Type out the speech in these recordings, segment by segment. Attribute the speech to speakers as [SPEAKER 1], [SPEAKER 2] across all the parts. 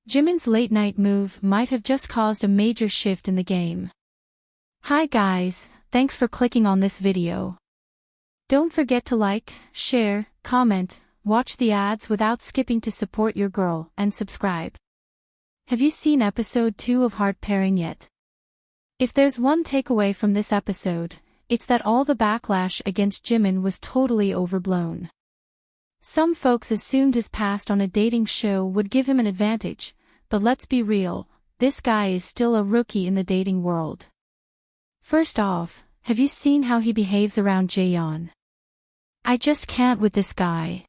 [SPEAKER 1] Jimin's late-night move might have just caused a major shift in the game. Hi guys, thanks for clicking on this video. Don't forget to like, share, comment, watch the ads without skipping to support your girl, and subscribe. Have you seen episode 2 of Heart Pairing yet? If there's one takeaway from this episode, it's that all the backlash against Jimin was totally overblown. Some folks assumed his past on a dating show would give him an advantage, but let's be real, this guy is still a rookie in the dating world. First off, have you seen how he behaves around Jaeyeon? I just can't with this guy.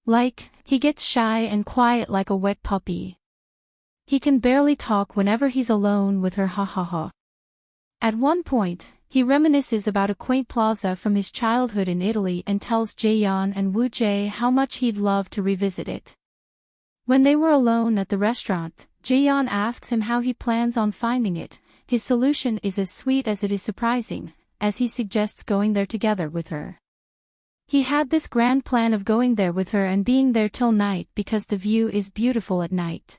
[SPEAKER 1] Like, he gets shy and quiet like a wet puppy. He can barely talk whenever he's alone with her ha. At one point, he reminisces about a quaint plaza from his childhood in Italy and tells Jaeyeon and Woo-jae how much he'd love to revisit it. When they were alone at the restaurant, Jaeyeon asks him how he plans on finding it. His solution is as sweet as it is surprising, as he suggests going there together with her. He had this grand plan of going there with her and being there till night because the view is beautiful at night.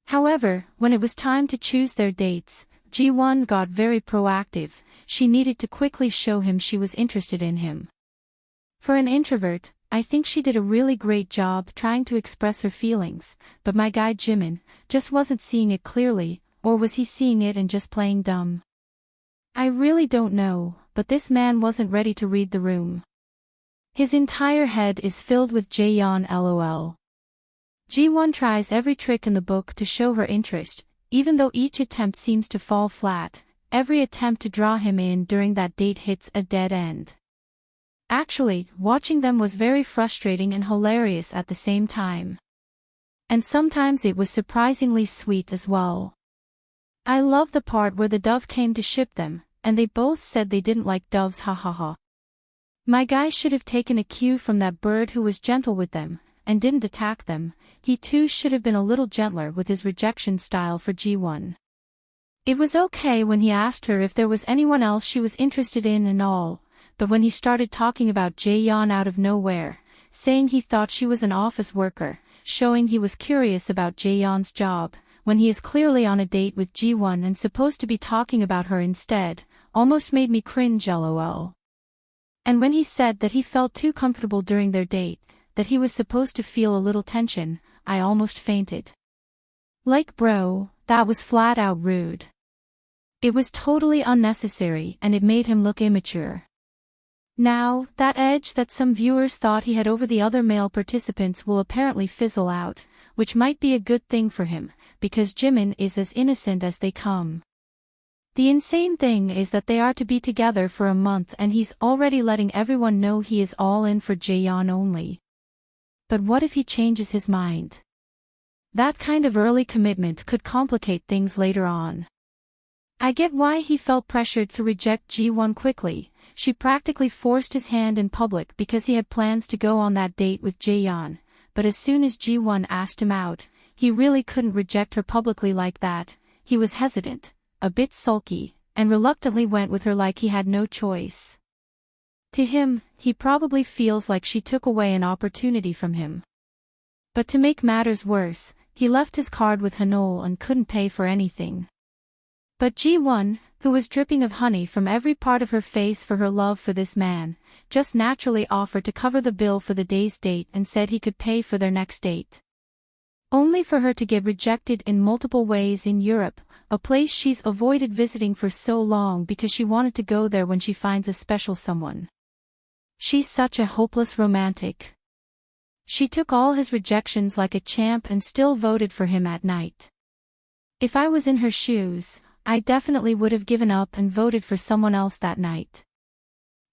[SPEAKER 1] However, when it was time to choose their dates, Ji-won got very proactive. She needed to quickly show him she was interested in him. For an introvert, I think she did a really great job trying to express her feelings, but my guy Jimin just wasn't seeing it clearly, or was he seeing it and just playing dumb? I really don't know, but this man wasn't ready to read the room. His entire head is filled with Jaeyeon lol. Ji-won tries every trick in the book to show her interest, even though each attempt seems to fall flat. Every attempt to draw him in during that date hits a dead end. Actually, watching them was very frustrating and hilarious at the same time. And sometimes it was surprisingly sweet as well. I love the part where the dove came to ship them, and they both said they didn't like doves ha. My guy should have taken a cue from that bird who was gentle with them, and didn't attack them. He too should have been a little gentler with his rejection style for Ji-won. It was okay when he asked her if there was anyone else she was interested in and all, but when he started talking about Jaeyeon out of nowhere, saying he thought she was an office worker, showing he was curious about Jaeyeon's job, when he is clearly on a date with Ji-won and supposed to be talking about her instead, almost made me cringe lol. And when he said that he felt too comfortable during their date, that he was supposed to feel a little tension, I almost fainted. Like bro, that was flat out rude. It was totally unnecessary and it made him look immature. Now, that edge that some viewers thought he had over the other male participants will apparently fizzle out, which might be a good thing for him, because Jimin is as innocent as they come. The insane thing is that they are to be together for a month and he's already letting everyone know he is all in for Jaeyeon only. But what if he changes his mind? That kind of early commitment could complicate things later on. I get why he felt pressured to reject Ji-won quickly. She practically forced his hand in public because he had plans to go on that date with Jaeyeon, but as soon as Ji-won asked him out, he really couldn't reject her publicly like that. He was hesitant, a bit sulky, and reluctantly went with her like he had no choice. To him, he probably feels like she took away an opportunity from him. But to make matters worse, he left his card with Hanol and couldn't pay for anything. But Ji-won, who was dripping of honey from every part of her face for her love for this man, just naturally offered to cover the bill for the day's date and said he could pay for their next date. Only for her to get rejected in multiple ways in Europe, a place she's avoided visiting for so long because she wanted to go there when she finds a special someone. She's such a hopeless romantic. She took all his rejections like a champ and still voted for him at night. If I was in her shoes, I definitely would have given up and voted for someone else that night.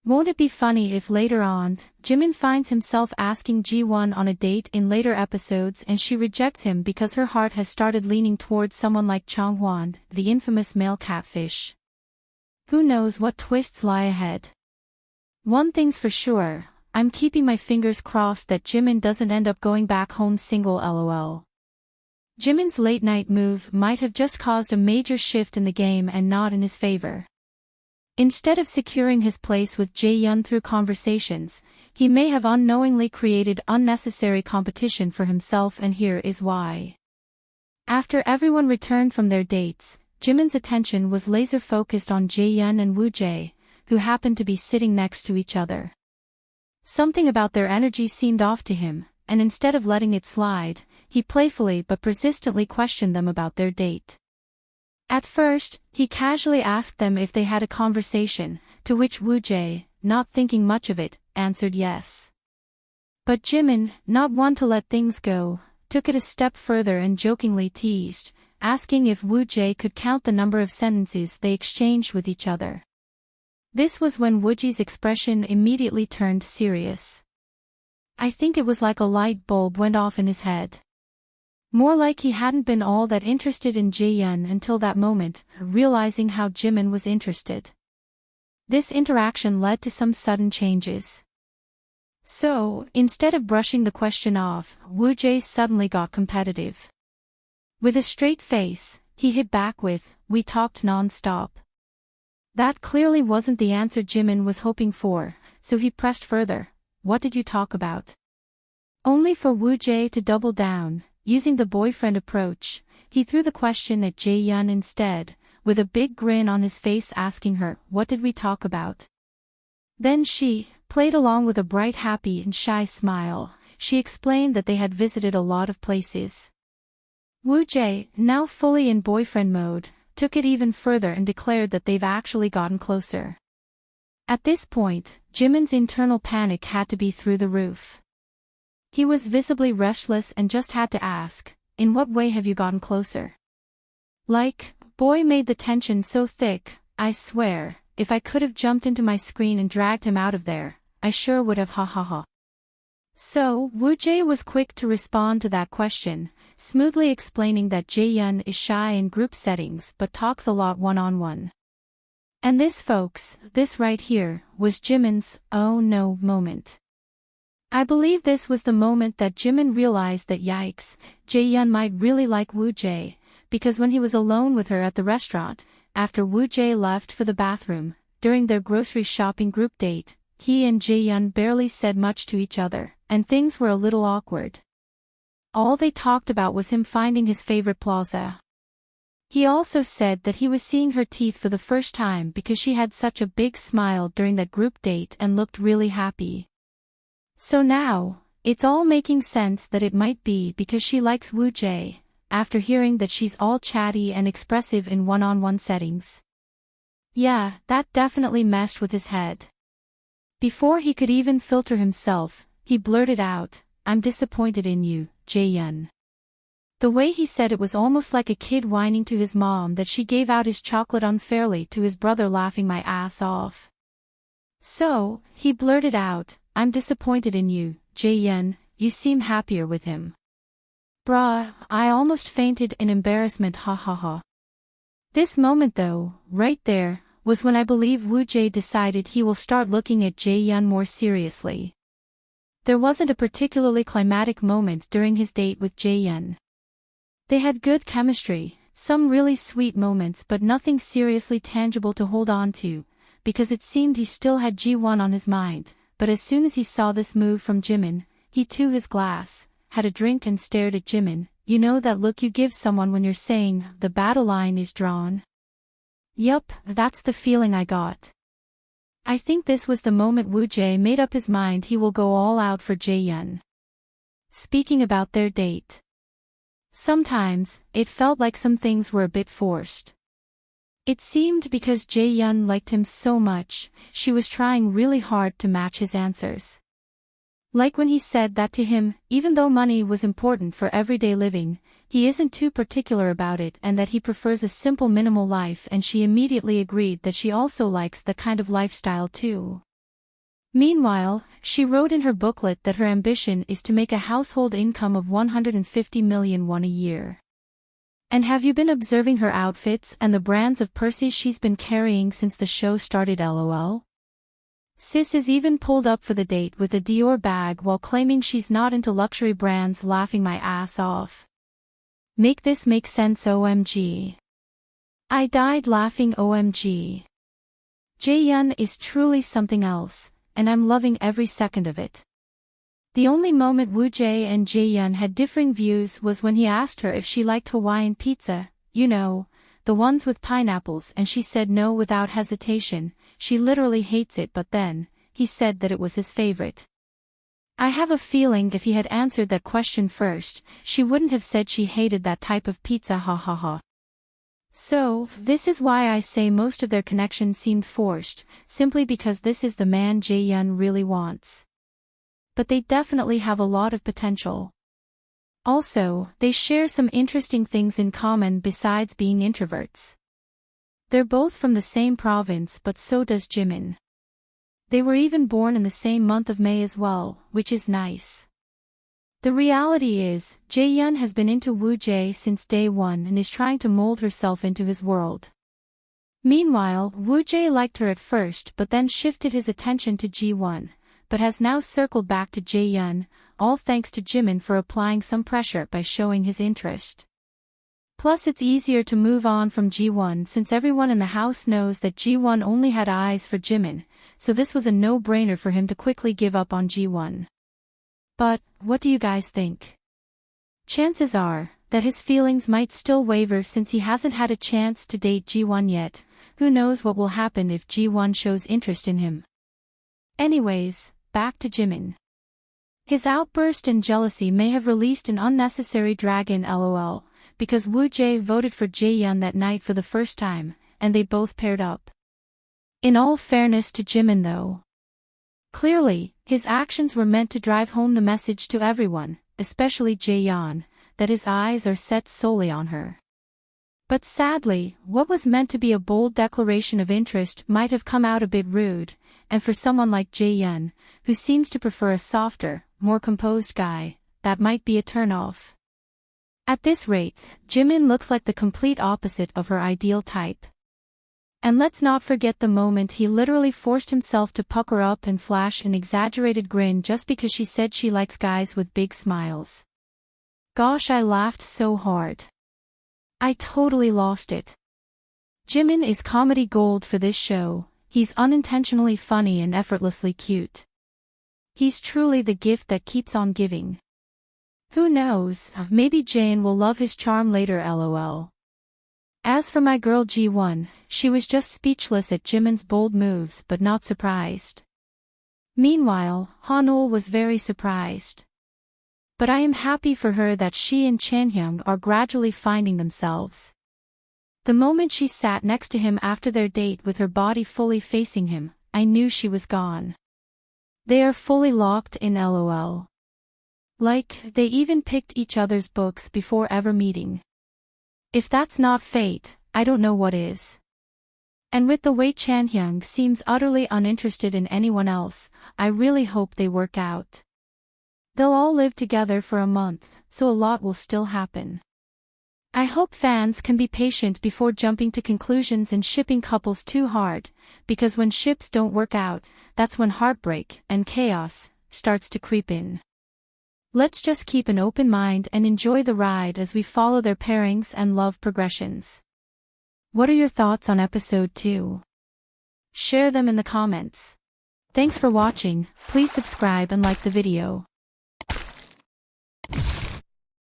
[SPEAKER 1] Won't it be funny if later on, Jimin finds himself asking Ji-won on a date in later episodes and she rejects him because her heart has started leaning towards someone like Chang-hwan, the infamous male catfish. Who knows what twists lie ahead? One thing's for sure, I'm keeping my fingers crossed that Jimin doesn't end up going back home single lol. Jimin's late-night move might have just caused a major shift in the game and not in his favor. Instead of securing his place with Jaeyeon through conversations, he may have unknowingly created unnecessary competition for himself, and here is why. After everyone returned from their dates, Jimin's attention was laser-focused on Jae-yeon and Woo-jae, who happened to be sitting next to each other. Something about their energy seemed off to him, and instead of letting it slide, he playfully but persistently questioned them about their date. At first, he casually asked them if they had a conversation, to which Woo-jae, not thinking much of it, answered yes. But Jimin, not one to let things go, took it a step further and jokingly teased, asking if Woo-jae could count the number of sentences they exchanged with each other. This was when Woo-jae's expression immediately turned serious. I think it was like a light bulb went off in his head. More like he hadn't been all that interested in Jae-yeon until that moment, realizing how Jimin was interested. This interaction led to some sudden changes. So, instead of brushing the question off, Woo-jae suddenly got competitive. With a straight face, he hit back with, "We talked non-stop." That clearly wasn't the answer Jimin was hoping for, so he pressed further, "What did you talk about?" Only for Woo-jae to double down, using the boyfriend approach, he threw the question at Jae-yeon instead, with a big grin on his face asking her, "What did we talk about?" Then she played along with a bright, happy and shy smile. She explained that they had visited a lot of places. Woo-jae, now fully in boyfriend mode, took it even further and declared that they've actually gotten closer. At this point, Jimin's internal panic had to be through the roof. He was visibly restless and just had to ask, "In what way have you gotten closer?" Boy made the tension so thick, I swear, if I could have jumped into my screen and dragged him out of there, I sure would have, ha ha ha. So, Woo-jae was quick to respond to that question, smoothly explaining that Jae-yeon is shy in group settings but talks a lot one-on-one. And this, folks, this right here, was Jimin's, "oh no" moment. I believe this was the moment that Jimin realized that yikes, Jae-yeon might really like Woo-jae, because when he was alone with her at the restaurant, after Woo-jae left for the bathroom, during their grocery shopping group date, he and Jae-yeon barely said much to each other, and things were a little awkward. All they talked about was him finding his favorite plaza. He also said that he was seeing her teeth for the first time because she had such a big smile during that group date and looked really happy. So now, it's all making sense that it might be because she likes Woo-jae, after hearing that she's all chatty and expressive in one-on-one settings. Yeah, that definitely messed with his head. Before he could even filter himself, he blurted out, "I'm disappointed in you, Jae-yeon." The way he said it was almost like a kid whining to his mom that she gave out his chocolate unfairly to his brother, laughing my ass off. So, he blurted out, "I'm disappointed in you, Jae-yeon, you seem happier with him." Bruh, I almost fainted in embarrassment, ha ha ha. This moment though, right there, was when I believe Woo-jae decided he will start looking at Jae-yeon more seriously. There wasn't a particularly climatic moment during his date with Jae-yeon. They had good chemistry, some really sweet moments, but nothing seriously tangible to hold on to, because it seemed he still had G1 on his mind. But as soon as he saw this move from Jimin, he took his glass, had a drink and stared at Jimin. You know that look you give someone when you're saying, "The battle line is drawn"? Yup, that's the feeling I got. I think this was the moment Woo-jae made up his mind he will go all out for Jae-yeon. Speaking about their date. Sometimes, it felt like some things were a bit forced. It seemed because Jae-yeon liked him so much, she was trying really hard to match his answers. Like when he said that to him, even though money was important for everyday living, he isn't too particular about it and that he prefers a simple minimal life, and she immediately agreed that she also likes that kind of lifestyle too. Meanwhile, she wrote in her booklet that her ambition is to make a household income of 150 million won a year. And have you been observing her outfits and the brands of purses she's been carrying since the show started, lol? Sis is even pulled up for the date with a Dior bag while claiming she's not into luxury brands, laughing my ass off. Make this make sense, OMG. I died laughing, OMG. Jae-yeon is truly something else, and I'm loving every second of it. The only moment Woo Jae and Jae-yeon had differing views was when he asked her if she liked Hawaiian pizza, you know, the ones with pineapples, and she said no without hesitation. She literally hates it, but then, he said that it was his favorite. I have a feeling if he had answered that question first, she wouldn't have said she hated that type of pizza, ha ha ha. So, this is why I say most of their connection seemed forced, simply because this is the man Jae-yeon really wants. But they definitely have a lot of potential. Also, they share some interesting things in common besides being introverts. They're both from the same province, but so does Jimin. They were even born in the same month of May as well, which is nice. The reality is, Jae-yeon has been into Woo Jae since day one and is trying to mold herself into his world. Meanwhile, Woo Jae liked her at first but then shifted his attention to Ji-won, but has now circled back to Jae-yeon, all thanks to Jimin for applying some pressure by showing his interest. Plus it's easier to move on from Ji-won since everyone in the house knows that Ji-won only had eyes for Jimin, so this was a no-brainer for him to quickly give up on Ji-won. But, what do you guys think? Chances are that his feelings might still waver since he hasn't had a chance to date Ji-won yet. Who knows what will happen if Ji-won shows interest in him. Anyways, back to Jimin. His outburst and jealousy may have released an unnecessary dragon, lol, because Woo Jae voted for Jae-yeon that night for the first time, and they both paired up. In all fairness to Jimin though, clearly, his actions were meant to drive home the message to everyone, especially Jae-yeon, that his eyes are set solely on her. But sadly, what was meant to be a bold declaration of interest might have come out a bit rude, and for someone like Jae-yeon, who seems to prefer a softer, more composed guy, that might be a turn-off. At this rate, Jimin looks like the complete opposite of her ideal type. And let's not forget the moment he literally forced himself to pucker up and flash an exaggerated grin just because she said she likes guys with big smiles. Gosh, I laughed so hard. I totally lost it. Jimin is comedy gold for this show. He's unintentionally funny and effortlessly cute. He's truly the gift that keeps on giving. Who knows, maybe Jane will love his charm later, lol. As for my girl Ji-won, she was just speechless at Jimin's bold moves but not surprised. Meanwhile, Hanul was very surprised. But I am happy for her that she and Chanhyung are gradually finding themselves. The moment she sat next to him after their date with her body fully facing him, I knew she was gone. They are fully locked in, lol. Like, they even picked each other's books before ever meeting. If that's not fate, I don't know what is. And with the way Chanhyung seems utterly uninterested in anyone else, I really hope they work out. They'll all live together for a month, so a lot will still happen. I hope fans can be patient before jumping to conclusions and shipping couples too hard, because when ships don't work out, that's when heartbreak and chaos starts to creep in. Let's just keep an open mind and enjoy the ride as we follow their pairings and love progressions. What are your thoughts on episode 2? Share them in the comments. Thanks for watching, please subscribe and like the video.